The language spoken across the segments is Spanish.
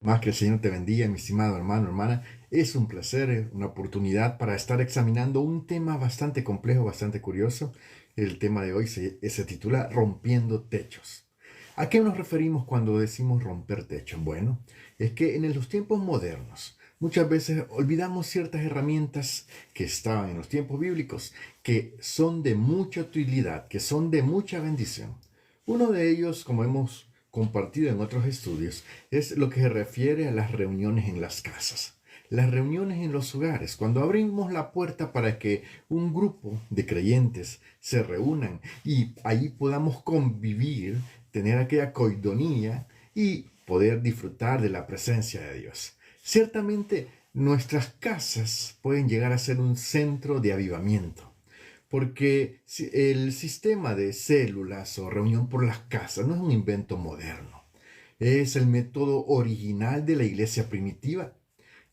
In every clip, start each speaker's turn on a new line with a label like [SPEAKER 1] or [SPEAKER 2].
[SPEAKER 1] Más que el Señor te bendiga, mi estimado hermano, hermana. Es un placer, una oportunidad para estar examinando un tema bastante complejo, bastante curioso. El tema de hoy se titula Rompiendo techos. ¿A qué nos referimos cuando decimos romper techos? Bueno, es que en los tiempos modernos muchas veces olvidamos ciertas herramientas que estaban en los tiempos bíblicos, que son de mucha utilidad, que son de mucha bendición. Uno de ellos, como hemos compartido en otros estudios, es lo que se refiere a las reuniones en las casas. Las reuniones en los hogares, cuando abrimos la puerta para que un grupo de creyentes se reúnan y ahí podamos convivir, tener aquella coidonía y poder disfrutar de la presencia de Dios. Ciertamente, nuestras casas pueden llegar a ser un centro de avivamiento, porque el sistema de células o reunión por las casas no es un invento moderno, es el método original de la iglesia primitiva.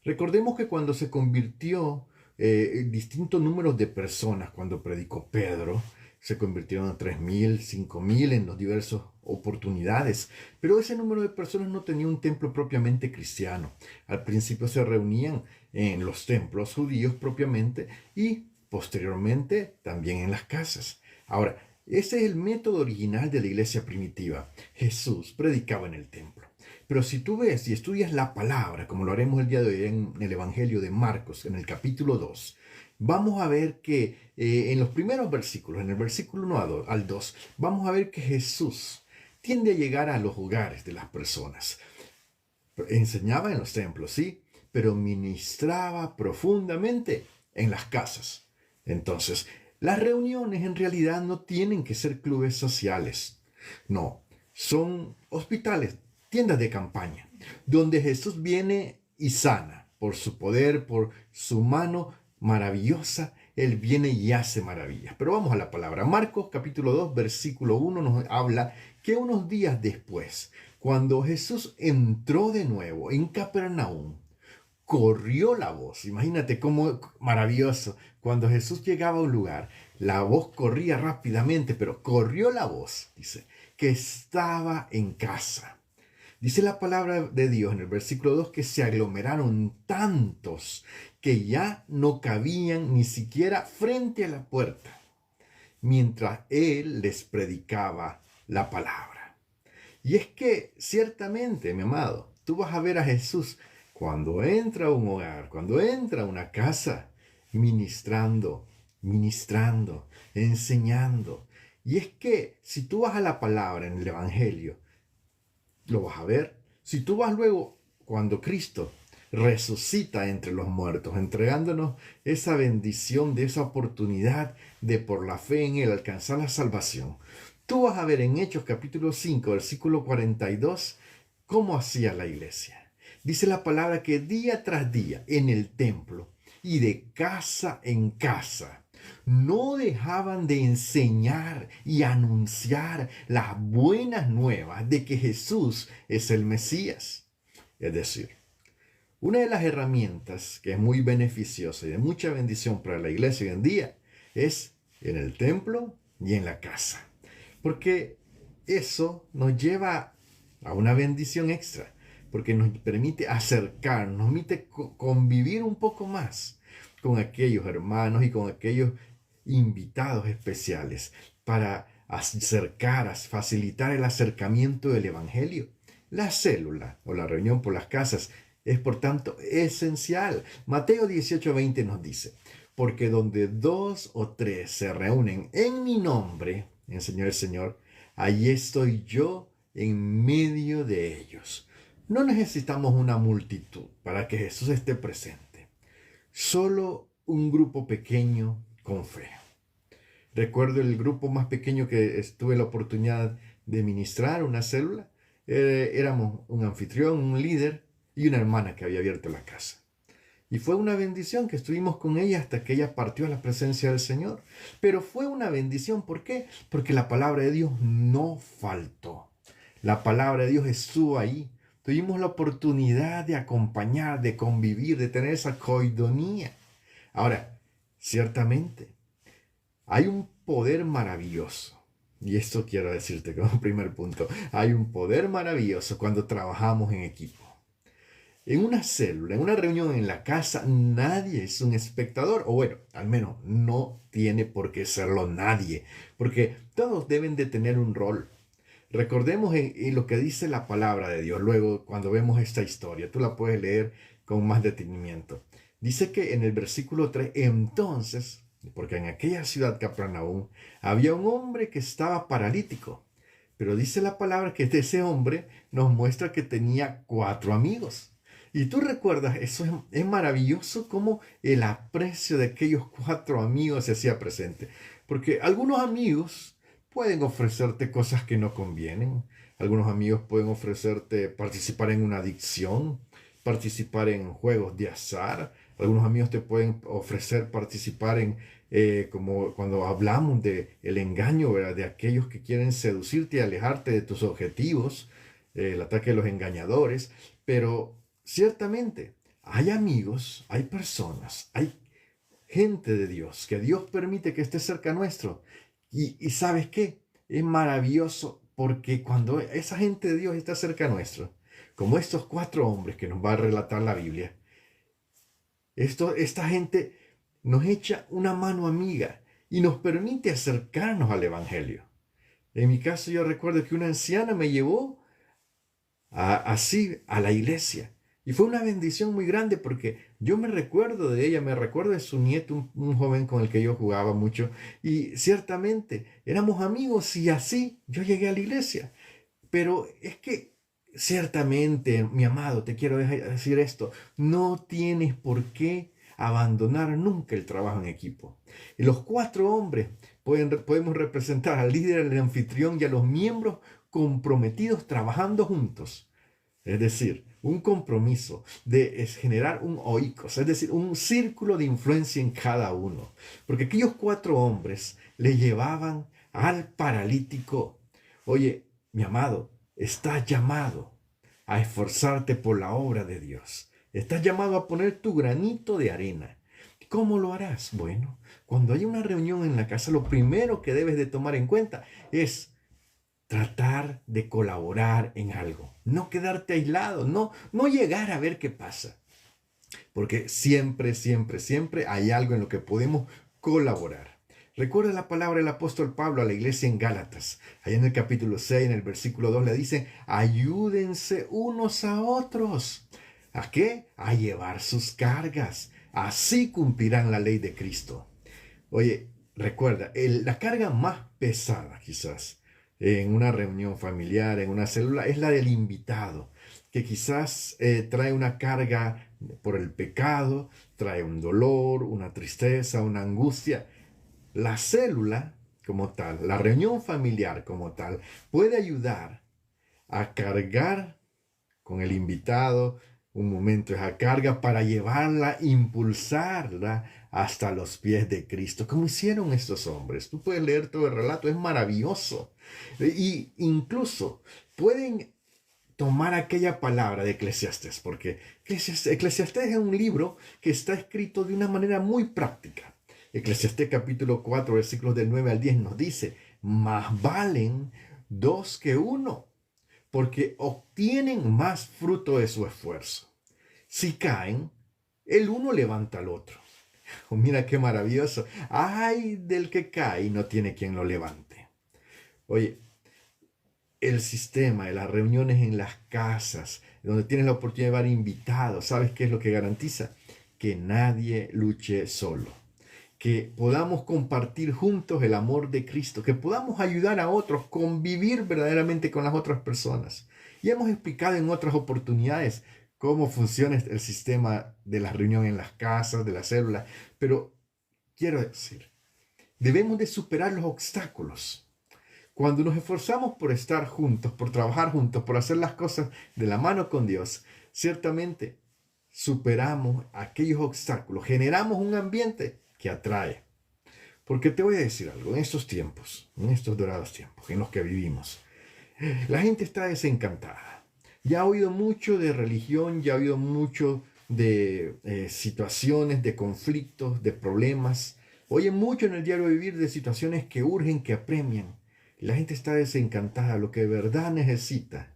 [SPEAKER 1] Recordemos que cuando se convirtió distintos números de personas, cuando predicó Pedro, se convirtieron a 3.000, 5.000 en las diversas oportunidades. Pero ese número de personas no tenía un templo propiamente cristiano. Al principio se reunían en los templos judíos propiamente y posteriormente también en las casas. Ahora, ese es el método original de la iglesia primitiva. Jesús predicaba en el templo. Pero si tú ves y estudias la palabra, como lo haremos el día de hoy en el Evangelio de Marcos, en el capítulo 2, vamos a ver que en los primeros versículos, en el versículo 1 al 2, vamos a ver que Jesús tiende a llegar a los hogares de las personas. Enseñaba en los templos, sí, pero ministraba profundamente en las casas. Entonces, las reuniones en realidad no tienen que ser clubes sociales. No, son hospitales, tiendas de campaña, donde Jesús viene y sana por su poder, por su mano maravillosa. Él viene y hace maravillas. Pero vamos a la palabra. Marcos capítulo 2, versículo 1 nos habla que unos días después, cuando Jesús entró de nuevo en Capernaum, corrió la voz. Imagínate cómo maravilloso. Cuando Jesús llegaba a un lugar, la voz corría rápidamente, pero corrió la voz, dice, que estaba en casa. Dice la palabra de Dios en el versículo 2 que se aglomeraron tantos que ya no cabían ni siquiera frente a la puerta, mientras Él les predicaba la palabra. Y es que ciertamente, mi amado, tú vas a ver a Jesús cuando entra a un hogar, cuando entra a una casa, ministrando, ministrando, enseñando. Y es que si tú vas a la palabra en el Evangelio, lo vas a ver. Si tú vas luego, cuando Cristo resucita entre los muertos, entregándonos esa bendición de esa oportunidad de por la fe en Él alcanzar la salvación, tú vas a ver en Hechos capítulo 5, versículo 42, cómo hacía la iglesia. Dice la palabra que día tras día en el templo y de casa en casa no dejaban de enseñar y anunciar las buenas nuevas de que Jesús es el Mesías. Es decir, una de las herramientas que es muy beneficiosa y de mucha bendición para la iglesia hoy en día es en el templo y en la casa. Porque eso nos lleva a una bendición extra, porque nos permite acercarnos, nos permite convivir un poco más con aquellos hermanos y con aquellos invitados especiales para acercar, facilitar el acercamiento del Evangelio. La célula o la reunión por las casas es por tanto esencial. Mateo 18:20 nos dice, porque donde dos o tres se reúnen en mi nombre, enseñó el Señor, allí estoy yo en medio de ellos. No necesitamos una multitud para que Jesús esté presente. Solo un grupo pequeño con fe. Recuerdo el grupo más pequeño que tuve la oportunidad de ministrar, una célula. Éramos un anfitrión, un líder y una hermana que había abierto la casa. Y fue una bendición que estuvimos con ella hasta que ella partió a la presencia del Señor. Pero fue una bendición, ¿por qué? Porque la palabra de Dios no faltó. La palabra de Dios estuvo ahí. Tuvimos la oportunidad de acompañar, de convivir, de tener esa coidonía. Ahora, ciertamente, hay un poder maravilloso. Y esto quiero decirte como primer punto. Hay un poder maravilloso cuando trabajamos en equipo. En una célula, en una reunión en la casa, nadie es un espectador, o bueno, al menos no tiene por qué serlo nadie, porque todos deben de tener un rol. Recordemos en lo que dice la palabra de Dios. Luego, cuando vemos esta historia, tú la puedes leer con más detenimiento. Dice que en el versículo 3, entonces, porque en aquella ciudad Capernaum había un hombre que estaba paralítico. Pero dice la palabra que ese hombre nos muestra que tenía 4 amigos. Y tú recuerdas, eso es maravilloso cómo el aprecio de aquellos 4 amigos se hacía presente. Porque algunos amigos pueden ofrecerte cosas que no convienen. Algunos amigos pueden ofrecerte participar en una adicción, participar en juegos de azar. Algunos amigos te pueden ofrecer participar en, como cuando hablamos de el engaño, ¿verdad? De aquellos que quieren seducirte y alejarte de tus objetivos, el ataque de los engañadores. Pero ciertamente hay amigos, hay personas, hay gente de Dios, que Dios permite que esté cerca nuestro. Y ¿sabes qué? Es maravilloso porque cuando esa gente de Dios está cerca nuestro, como estos 4 hombres que nos va a relatar la Biblia, esta gente nos echa una mano amiga y nos permite acercarnos al Evangelio. En mi caso yo recuerdo que una anciana me llevó así a la iglesia. Y fue una bendición muy grande porque yo me recuerdo de ella, me recuerdo de su nieto, un joven con el que yo jugaba mucho. Y ciertamente éramos amigos y así yo llegué a la iglesia. Pero es que ciertamente, mi amado, te quiero decir esto, no tienes por qué abandonar nunca el trabajo en equipo. Y los 4 hombres podemos representar al líder, al anfitrión y a los miembros comprometidos trabajando juntos. Es decir, un compromiso de generar un oikos, es decir, un círculo de influencia en cada uno. Porque aquellos 4 hombres le llevaban al paralítico. Oye, mi amado, estás llamado a esforzarte por la obra de Dios. Estás llamado a poner tu granito de arena. ¿Cómo lo harás? Bueno, cuando hay una reunión en la casa, lo primero que debes de tomar en cuenta es tratar de colaborar en algo, no quedarte aislado, no llegar a ver qué pasa, porque siempre, siempre, siempre hay algo en lo que podemos colaborar. Recuerda la palabra del apóstol Pablo a la iglesia en Gálatas. Allá en el capítulo 6, en el versículo 2, le dice, ayúdense unos a otros. ¿A qué? A llevar sus cargas. Así cumplirán la ley de Cristo. Oye, recuerda, la carga más pesada quizás en una reunión familiar, en una célula, es la del invitado, que quizás trae una carga por el pecado, trae un dolor, una tristeza, una angustia. La célula como tal, la reunión familiar como tal, puede ayudar a cargar con el invitado un momento esa carga para llevarla, impulsarla hasta los pies de Cristo, como hicieron estos hombres. Tú puedes leer todo el relato, es maravilloso. Y incluso pueden tomar aquella palabra de Eclesiastés, porque Eclesiastés es un libro que está escrito de una manera muy práctica. Eclesiastés capítulo 4, versículos del 9 al 10 nos dice, más valen 2 que 1, porque obtienen más fruto de su esfuerzo. Si caen, el uno levanta al otro. Oh, mira qué maravilloso. Ay del que cae y no tiene quien lo levante. Oye, el sistema de las reuniones en las casas, donde tienes la oportunidad de llevar invitados, ¿sabes qué es lo que garantiza? Que nadie luche solo. Que podamos compartir juntos el amor de Cristo, que podamos ayudar a otros, convivir verdaderamente con las otras personas. Y hemos explicado en otras oportunidades cómo funciona el sistema de la reunión en las casas, de las células, pero quiero decir, debemos de superar los obstáculos. Cuando nos esforzamos por estar juntos, por trabajar juntos, por hacer las cosas de la mano con Dios, ciertamente superamos aquellos obstáculos, generamos un ambiente que atrae. Porque te voy a decir algo, en estos tiempos, en estos dorados tiempos en los que vivimos, la gente está desencantada. Ya ha oído mucho de religión, ya ha oído mucho de situaciones, de conflictos, de problemas. Oye mucho en el diario vivir de situaciones que urgen, que apremian. La gente está desencantada. Lo que de verdad necesita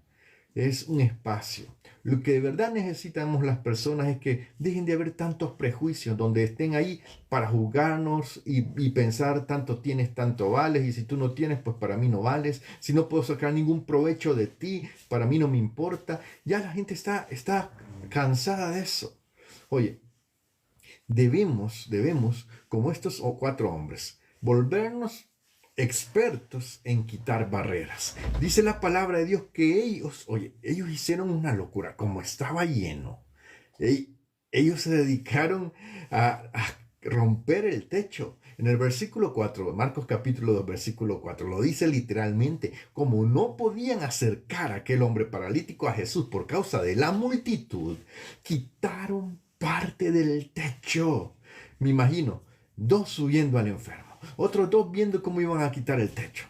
[SPEAKER 1] es un espacio. Lo que de verdad necesitamos las personas es que dejen de haber tantos prejuicios donde estén ahí para juzgarnos y pensar tanto tienes, tanto vales, y si tú no tienes, pues para mí no vales. Si no puedo sacar ningún provecho de ti, para mí no me importa. Ya la gente está cansada de eso. Oye, debemos, como estos cuatro hombres, volvernos expertos en quitar barreras. Dice la palabra de Dios que ellos hicieron una locura, como estaba lleno. Ellos se dedicaron a romper el techo. En el versículo 4, Marcos capítulo 2, versículo 4, lo dice literalmente: como no podían acercar a aquel hombre paralítico a Jesús por causa de la multitud, quitaron parte del techo. Me imagino, dos subiendo al enfermo, otros dos viendo cómo iban a quitar el techo.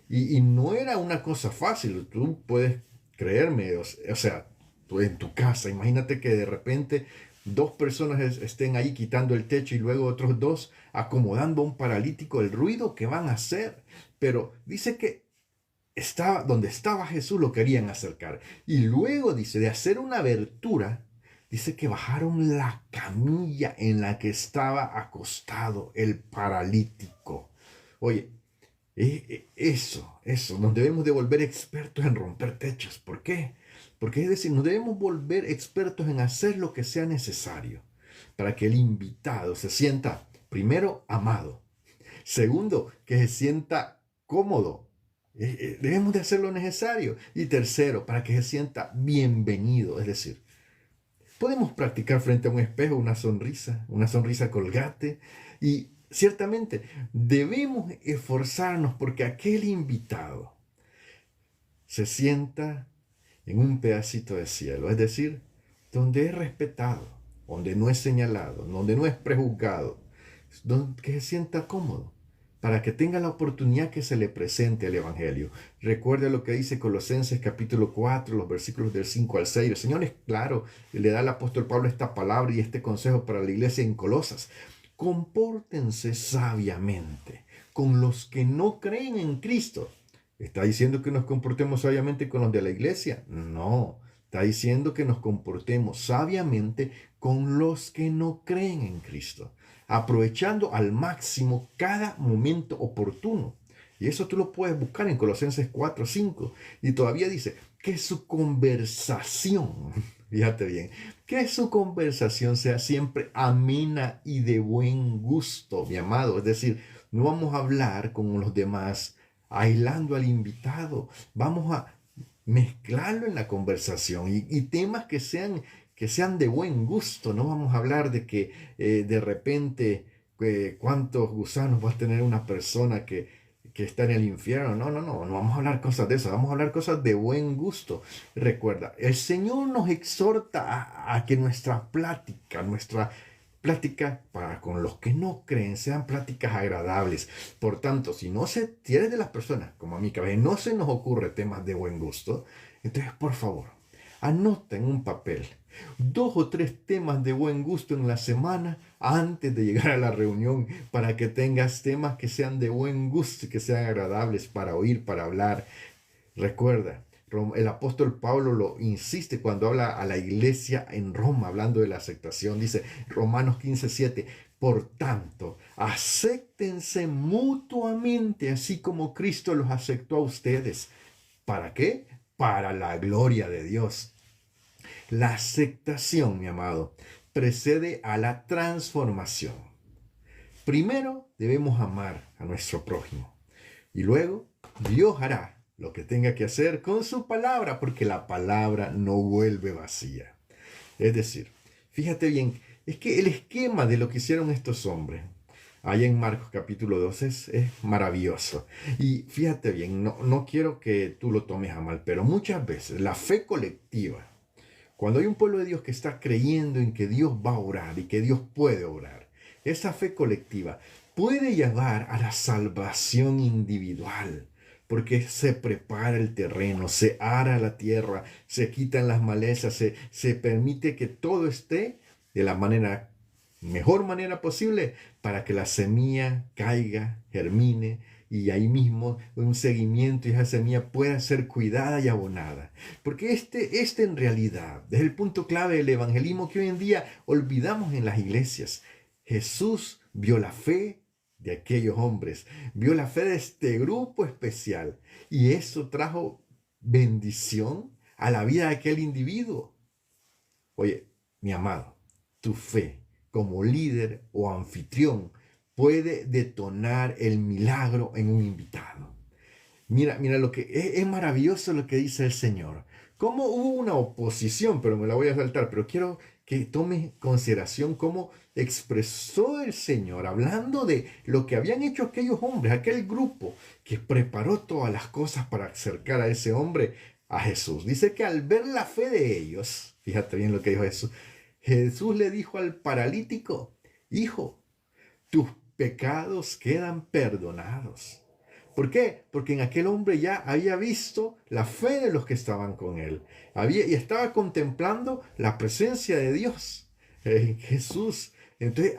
[SPEAKER 1] Y no era una cosa fácil, tú puedes creerme, o sea, tú en tu casa, imagínate que de repente dos personas estén ahí quitando el techo y luego otros dos acomodando a un paralítico, el ruido que van a hacer. Pero dice que donde estaba Jesús lo querían acercar. Y luego dice, de hacer una abertura, dice que bajaron la camilla en la que estaba acostado el paralítico. Oye, eso, nos debemos de volver expertos en romper techos. ¿Por qué? Porque es decir, nos debemos volver expertos en hacer lo que sea necesario para que el invitado se sienta, primero, amado, segundo, que se sienta cómodo. Debemos de hacer lo necesario. Y tercero, para que se sienta bienvenido. Es decir, podemos practicar frente a un espejo una sonrisa colgate, y ciertamente debemos esforzarnos porque aquel invitado se sienta en un pedacito de cielo, es decir, donde es respetado, donde no es señalado, donde no es prejuzgado, donde que se sienta cómodo, para que tenga la oportunidad que se le presente el Evangelio. Recuerde lo que dice Colosenses capítulo 4, los versículos del 5 al 6. El Señor es claro, le da al apóstol Pablo esta palabra y este consejo para la iglesia en Colosas. Compórtense sabiamente con los que no creen en Cristo. ¿Está diciendo que nos comportemos sabiamente con los de la iglesia? No, está diciendo que nos comportemos sabiamente con los que no creen en Cristo, aprovechando al máximo cada momento oportuno. Y eso tú lo puedes buscar en Colosenses 4, 5. Y todavía dice que su conversación, fíjate bien, que su conversación sea siempre amena y de buen gusto, mi amado. Es decir, no vamos a hablar con los demás aislando al invitado. Vamos a mezclarlo en la conversación y temas que sean de buen gusto. No vamos a hablar de que de repente cuántos gusanos va a tener una persona que está en el infierno. No vamos a hablar cosas de eso. Vamos a hablar cosas de buen gusto. Recuerda, el Señor nos exhorta a que nuestra plática para con los que no creen sean pláticas agradables. Por tanto, si eres de las personas como a mí, que a veces no se nos ocurre temas de buen gusto, entonces por favor, anota en un papel 2 o 3 temas de buen gusto en la semana antes de llegar a la reunión, para que tengas temas que sean de buen gusto y que sean agradables para oír, para hablar. Recuerda, el apóstol Pablo lo insiste cuando habla a la iglesia en Roma, hablando de la aceptación. Dice Romanos 15:7, por tanto, acéptense mutuamente, así como Cristo los aceptó a ustedes. ¿Para qué? Para la gloria de Dios. La aceptación, mi amado, precede a la transformación. Primero debemos amar a nuestro prójimo y luego Dios hará lo que tenga que hacer con su palabra, porque la palabra no vuelve vacía. Es decir, fíjate bien, es que el esquema de lo que hicieron estos hombres, allá en Marcos capítulo 12, es maravilloso. Y fíjate bien, no quiero que tú lo tomes a mal, pero muchas veces la fe colectiva, cuando hay un pueblo de Dios que está creyendo en que Dios va a orar y que Dios puede orar, esa fe colectiva puede llevar a la salvación individual, porque se prepara el terreno, se ara la tierra, se quitan las malezas, se permite que todo esté de la mejor manera posible para que la semilla caiga, germine, y ahí mismo un seguimiento y esa semilla pueda ser cuidada y abonada. Porque este en realidad es el punto clave del evangelismo que hoy en día olvidamos en las iglesias. Jesús vio la fe de aquellos hombres, vio la fe de este grupo especial y eso trajo bendición a la vida de aquel individuo. Oye, mi amado, tu fe como líder o anfitrión puede detonar el milagro en un invitado. Mira lo que es maravilloso lo que dice el Señor. Cómo hubo una oposición, pero me la voy a saltar, pero quiero que tome consideración cómo expresó el Señor, hablando de lo que habían hecho aquellos hombres, aquel grupo que preparó todas las cosas para acercar a ese hombre a Jesús. Dice que al ver la fe de ellos, fíjate bien lo que dijo Jesús, Jesús le dijo al paralítico, hijo, tus pecados quedan perdonados. ¿Por qué? Porque en aquel hombre ya había visto la fe de los que estaban con él. Y estaba contemplando la presencia de Dios en Jesús. Entonces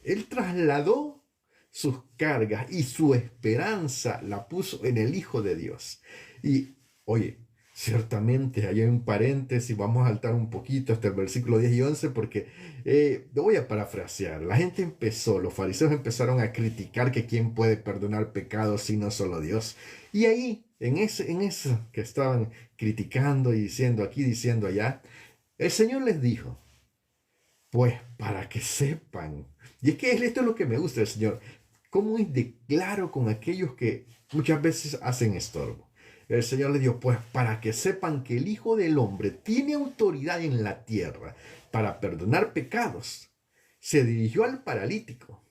[SPEAKER 1] él trasladó sus cargas y su esperanza la puso en el Hijo de Dios. Y, oye, ciertamente, hay un paréntesis, vamos a saltar un poquito hasta el versículo 10 y 11 porque lo voy a parafrasear. Los fariseos empezaron a criticar que quién puede perdonar pecados si no solo Dios. Y ahí, en eso que estaban criticando y diciendo aquí, diciendo allá, el Señor les dijo, pues para que sepan. Y es que esto es lo que me gusta del Señor, cómo es de claro con aquellos que muchas veces hacen estorbo. El Señor le dijo, pues para que sepan que el Hijo del Hombre tiene autoridad en la tierra para perdonar pecados. Se dirigió al paralítico.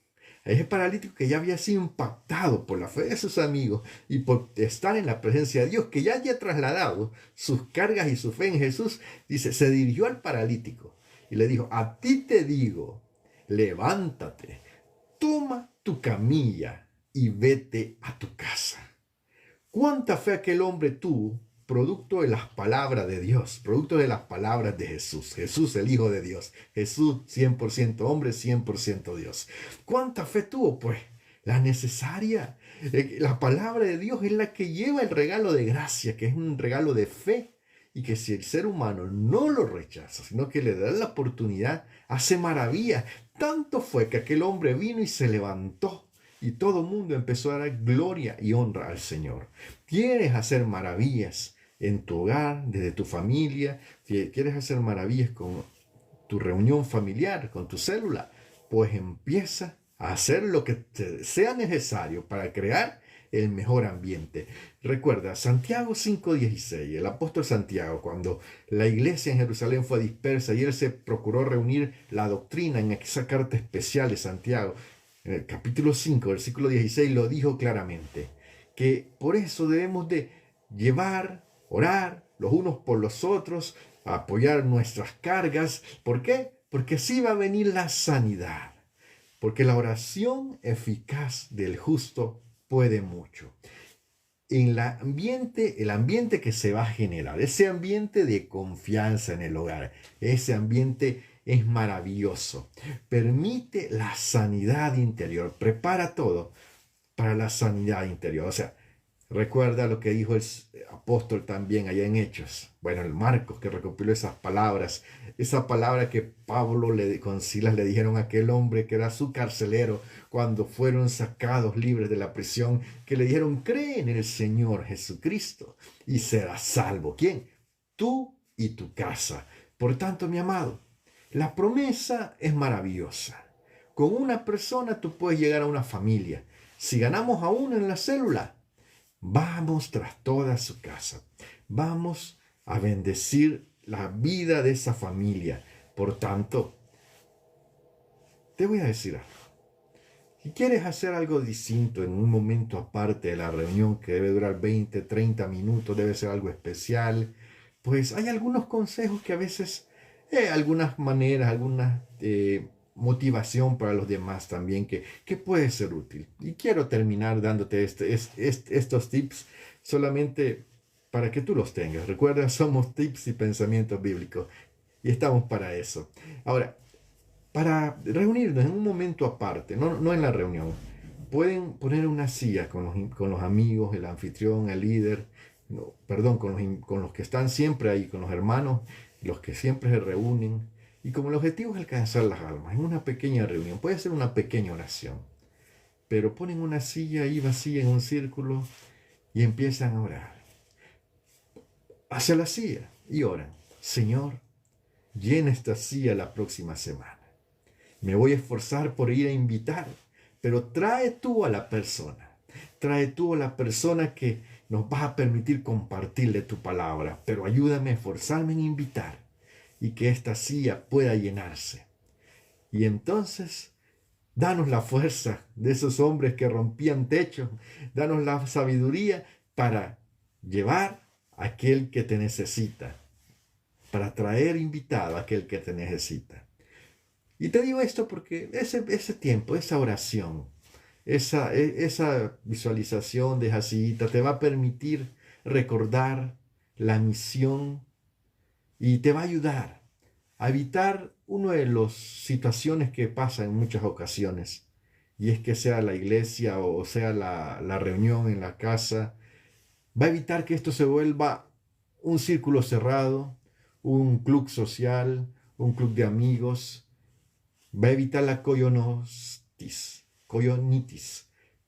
[SPEAKER 1] A ese paralítico que ya había sido impactado por la fe de sus amigos y por estar en la presencia de Dios, que ya había trasladado sus cargas y su fe en Jesús, dice, se dirigió al paralítico y le dijo, a ti te digo, levántate, toma tu camilla y vete a tu casa. ¿Cuánta fe aquel hombre tuvo, producto de las palabras de Dios, producto de las palabras de Jesús? Jesús, el Hijo de Dios. Jesús, 100% hombre, 100% Dios. ¿Cuánta fe tuvo? Pues la necesaria. La palabra de Dios es la que lleva el regalo de gracia, que es un regalo de fe. Y que si el ser humano no lo rechaza, sino que le da la oportunidad, hace maravilla. Tanto fue que aquel hombre vino y se levantó. Y todo el mundo empezó a dar gloria y honra al Señor. ¿Quieres hacer maravillas en tu hogar, desde tu familia? ¿Quieres hacer maravillas con tu reunión familiar, con tu célula? Pues empieza a hacer lo que sea necesario para crear el mejor ambiente. Recuerda, Santiago 5:16, el apóstol Santiago, cuando la iglesia en Jerusalén fue dispersa y él se procuró reunir la doctrina en esa carta especial de Santiago, en el capítulo 5, versículo 16, lo dijo claramente, que por eso debemos de orar los unos por los otros, apoyar nuestras cargas. ¿Por qué? Porque así va a venir la sanidad. Porque la oración eficaz del justo puede mucho. En el ambiente que se va a generar, ese ambiente de confianza en el hogar, ese ambiente es maravilloso. Permite la sanidad interior, prepara todo para la sanidad interior. O sea, recuerda lo que dijo el apóstol también allá en Hechos. Bueno, el Marcos que recopiló esas palabras. Esa palabra que Pablo con Silas le dijeron a aquel hombre que era su carcelero cuando fueron sacados libres de la prisión. Que le dijeron, cree en el Señor Jesucristo y serás salvo. ¿Quién? Tú y tu casa. Por tanto, mi amado, la promesa es maravillosa. Con una persona tú puedes llegar a una familia. Si ganamos a uno en la célula, vamos tras toda su casa. Vamos a bendecir la vida de esa familia. Por tanto, te voy a decir algo. Si quieres hacer algo distinto en un momento aparte de la reunión que debe durar 20, 30 minutos, debe ser algo especial, pues hay algunos consejos que a veces, algunas maneras, alguna motivación para los demás también que puede ser útil. Y quiero terminar dándote estos tips solamente para que tú los tengas. Recuerda, somos tips y pensamientos bíblicos y estamos para eso. Ahora, para reunirnos en un momento aparte, no en la reunión, pueden poner una silla con los amigos, el anfitrión, el líder, no, perdón, con los que están siempre ahí, con los hermanos, los que siempre se reúnen. Y como el objetivo es alcanzar las almas, en una pequeña reunión, puede ser una pequeña oración, pero ponen una silla ahí vacía en un círculo y empiezan a orar hacia la silla y oran: Señor, llena esta silla la próxima semana. Me voy a esforzar por ir a invitar, pero trae tú a la persona. Trae tú a la persona que nos va a permitir compartirle tu palabra, pero ayúdame a esforzarme en invitar y que esta silla pueda llenarse. Y entonces, danos la fuerza de esos hombres que rompían techos, danos la sabiduría para llevar a aquel que te necesita, para traer invitado a aquel que te necesita. Y te digo esto porque ese tiempo, esa oración, esa visualización de Jacita te va a permitir recordar la misión y te va a ayudar a evitar una de las situaciones que pasa en muchas ocasiones, y es que sea la iglesia o sea la reunión en la casa, va a evitar que esto se vuelva un círculo cerrado, un club social, un club de amigos. Va a evitar la coyonitis.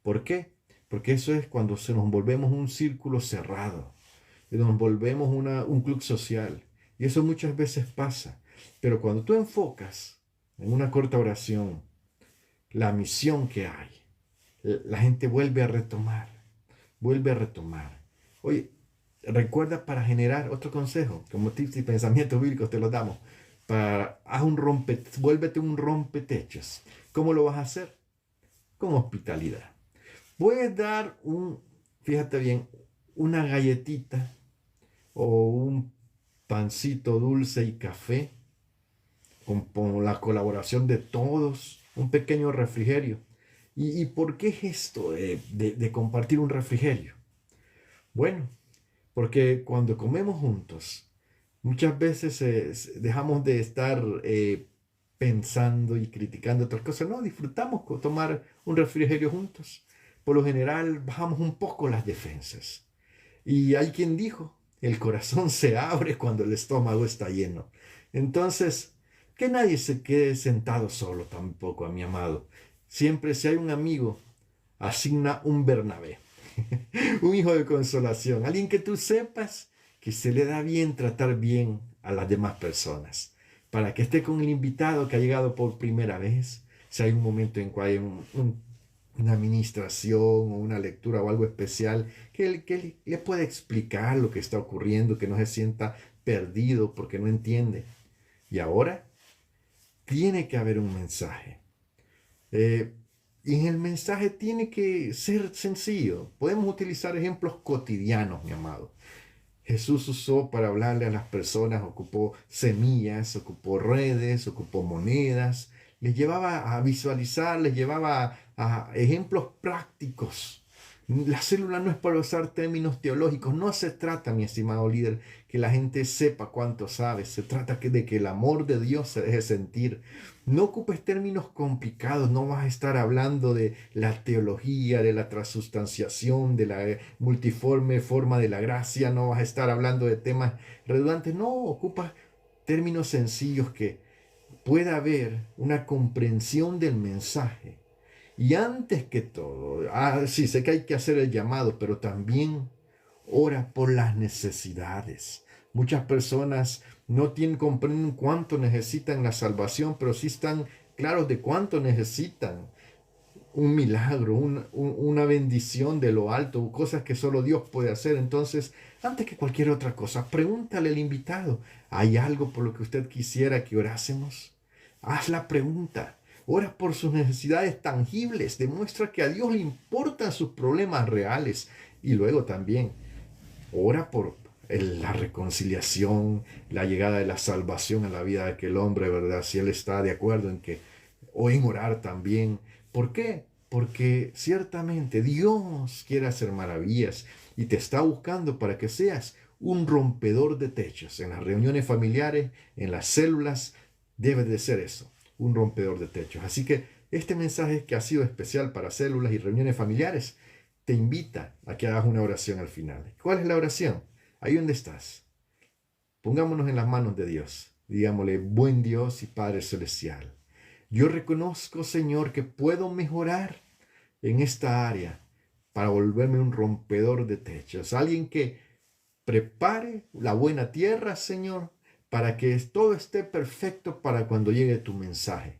[SPEAKER 1] ¿Por qué? Porque eso es cuando nos volvemos un círculo cerrado, y nos volvemos un club social. Y eso muchas veces pasa. Pero cuando tú enfocas en una corta oración la misión que hay, la gente vuelve a retomar, vuelve a retomar. Oye, recuerda, para generar otro consejo, como tips y pensamientos bíblicos te los damos. Vuélvete un rompetechos. ¿Cómo lo vas a hacer? Con hospitalidad. Puedes dar fíjate bien, una galletita o un pancito dulce y café con la colaboración de todos, un pequeño refrigerio. ¿Y por qué es esto de compartir un refrigerio? Bueno, porque cuando comemos juntos, muchas veces dejamos de estar pensando y criticando otras cosas. No, disfrutamos tomar un refrigerio juntos. Por lo general bajamos un poco las defensas. Y hay quien dijo, el corazón se abre cuando el estómago está lleno. Entonces, que nadie se quede sentado solo tampoco, a mi amado. Siempre, si hay un amigo, asigna un Bernabé. Un hijo de consolación, alguien que tú sepas que se le da bien tratar bien a las demás personas, para que esté con el invitado que ha llegado por primera vez. Si hay un momento en que hay una administración o una lectura o algo especial, que le pueda explicar lo que está ocurriendo, que no se sienta perdido porque no entiende. Y ahora tiene que haber un mensaje. Y en el mensaje tiene que ser sencillo. Podemos utilizar ejemplos cotidianos, mi amado. Jesús usó para hablarle a las personas, ocupó semillas, ocupó redes, ocupó monedas, les llevaba a visualizar, les llevaba a ejemplos prácticos. La célula no es para usar términos teológicos, no se trata, mi estimado líder, que la gente sepa cuánto sabe, se trata de que el amor de Dios se deje sentir. No ocupes términos complicados, no vas a estar hablando de la teología, de la transustanciación, de la multiforme forma de la gracia, no vas a estar hablando de temas redundantes, no, ocupa términos sencillos que pueda haber una comprensión del mensaje. Y antes que todo, sí, sé que hay que hacer el llamado, pero también ora por las necesidades. Muchas personas no comprenden cuánto necesitan la salvación, pero sí están claros de cuánto necesitan un milagro, una bendición de lo alto, cosas que solo Dios puede hacer. Entonces, antes que cualquier otra cosa, pregúntale al invitado: ¿hay algo por lo que usted quisiera que orásemos? Haz la pregunta. Ora por sus necesidades tangibles. Demuestra que a Dios le importan sus problemas reales. Y luego también ora por la reconciliación, la llegada de la salvación a la vida de aquel hombre, ¿verdad? Si él está de acuerdo o en orar también. ¿Por qué? Porque ciertamente Dios quiere hacer maravillas y te está buscando para que seas un rompedor de techos. En las reuniones familiares, en las células, debe de ser eso, un rompedor de techos. Así que Este mensaje que ha sido especial para células y reuniones familiares te invita a que hagas una oración al final. ¿Cuál es la oración? Ahí donde estás. Pongámonos en las manos de Dios. Digámosle, buen Dios y Padre Celestial. Yo reconozco, Señor, que puedo mejorar en esta área para volverme un rompedor de techos. Alguien que prepare la buena tierra, Señor, para que todo esté perfecto para cuando llegue tu mensaje.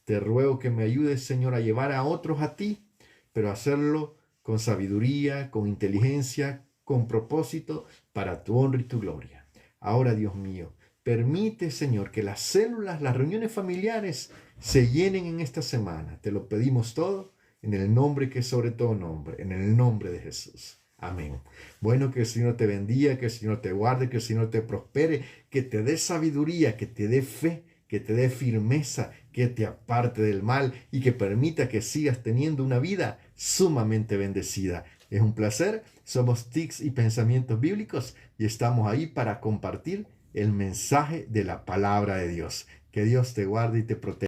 [SPEAKER 1] Te ruego que me ayudes, Señor, a llevar a otros a ti, pero hacerlo con sabiduría, con inteligencia, con propósito, para tu honra y tu gloria. Ahora, Dios mío, permite, Señor, que las células, las reuniones familiares se llenen en esta semana. Te lo pedimos todo en el nombre que es sobre todo nombre, en el nombre de Jesús. Amén. Bueno, que el Señor te bendiga, que el Señor te guarde, que el Señor te prospere, que te dé sabiduría, que te dé fe, que te dé firmeza, que te aparte del mal y que permita que sigas teniendo una vida sumamente bendecida. Es un placer, somos TICs y Pensamientos Bíblicos y estamos ahí para compartir el mensaje de la palabra de Dios. Que Dios te guarde y te proteja.